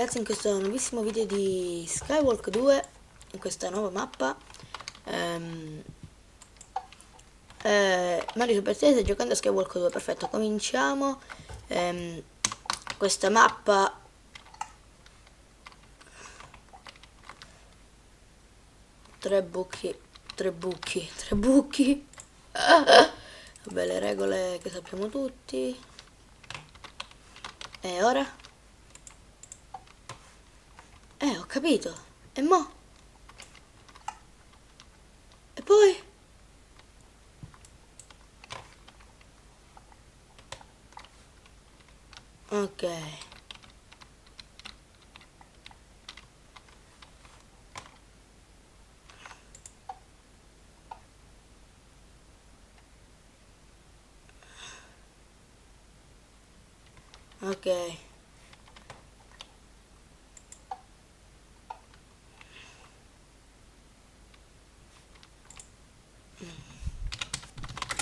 ragazzi, in questo nuovissimo video di Skywalk 2, in questa nuova mappa Mario Super 6 sta giocando a Skywalk 2. Perfetto, cominciamo. Questa mappa tre buchi. Vabbè, le regole che sappiamo tutti. E ora? Ho capito. E mo? E poi? Ok. Ok.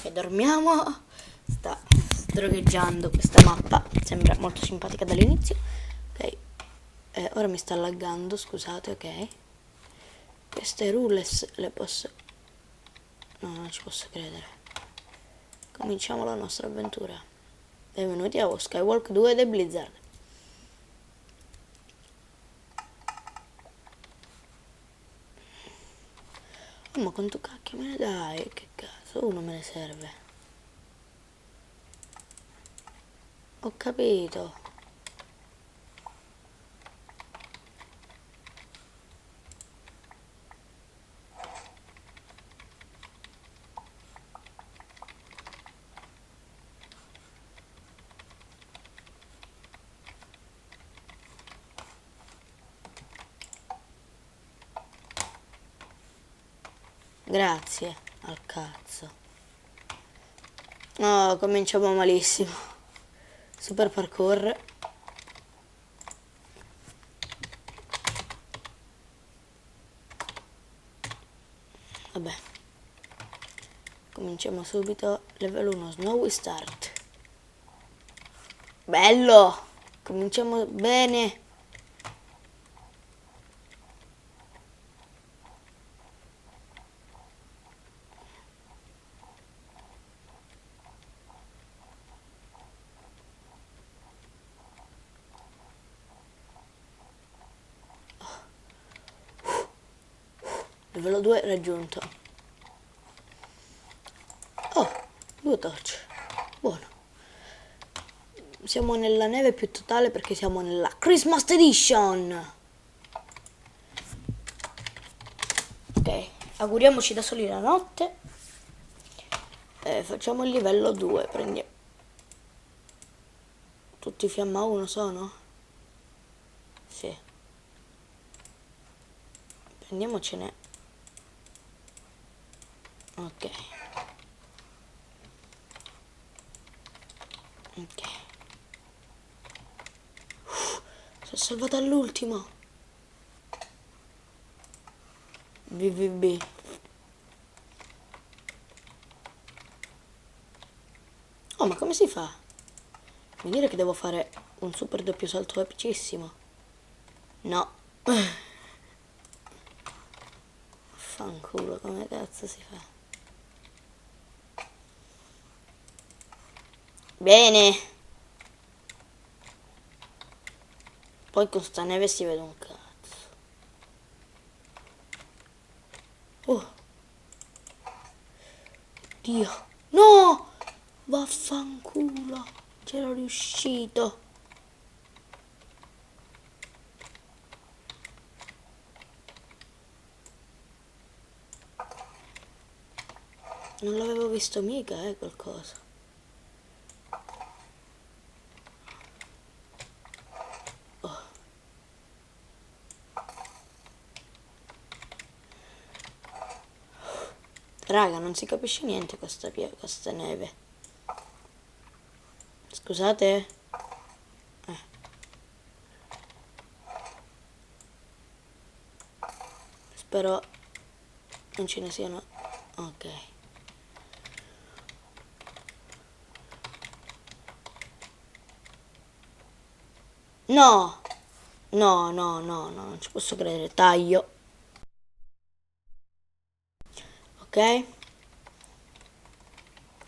E dormiamo. Sta sdrogheggiando questa mappa. Sembra molto simpatica dall'inizio. Ok. Ora mi sta laggando, scusate, ok. Queste rules le posso... No, non ci posso credere. Cominciamo la nostra avventura. Benvenuti a Skywalk 2 The Blizzard. Oh, ma quanto cacchio me ne dai? Che cazzo, uno me ne serve. Ho capito. Grazie al cazzo. No, cominciamo malissimo. Super parkour. Vabbè. Cominciamo subito. Livello 1, Snowy Start. Bello! Cominciamo bene. Livello 2 raggiunto. Oh, 2 torce. Buono. Siamo nella neve più totale perché siamo nella Christmas Edition. Ok, auguriamoci da soli la notte. Facciamo il livello 2. Prendiamo. Tutti fiamma 1 sono? Sì. Prendiamocene. Ok. Ok. Si è salvata all'ultimo. BVB. Oh, ma come si fa? Mi dire che devo fare un super doppio salto epicissimo? No. Fanculo, come cazzo si fa? Bene. Poi con sta neve si vede un cazzo. Oh. Dio. No! Vaffanculo. C'ero riuscito. Non l'avevo visto mica, qualcosa. Oh. Raga, non si capisce niente questa neve. Scusate. Spero non ce ne siano. Ok. No! No, no, no, no, non ci posso credere. Taglio. Ok?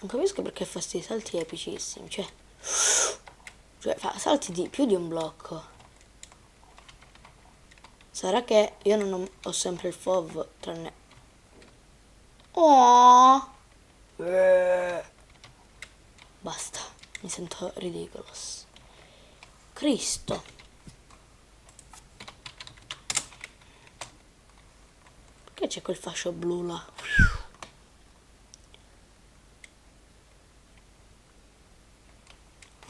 Non capisco perché fa sti salti epicissimi. Cioè fa salti di più di un blocco. Sarà che io non ho sempre il FOV, tranne... Oh! Basta, mi sento ridicolos. Cristo. Perché c'è quel fascio blu là?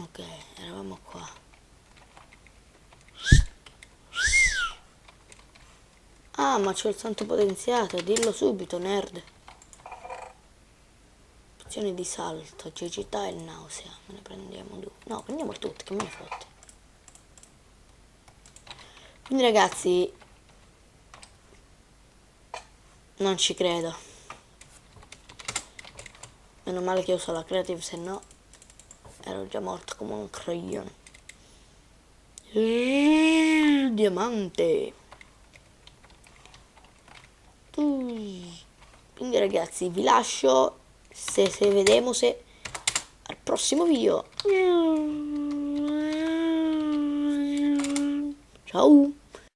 Ok, eravamo qua. Ah, ma c'ho il santo potenziato, dillo subito, nerd. Opzioni di salto, cecità e nausea. Me ne prendiamo due. No, prendiamo tutti, che me ne fotte. Quindi ragazzi, non ci credo. Meno male che uso la creative, se no ero già morto come un croglione. Diamante. Quindi ragazzi, vi lascio. Se vedemo se al prossimo video. Ciao.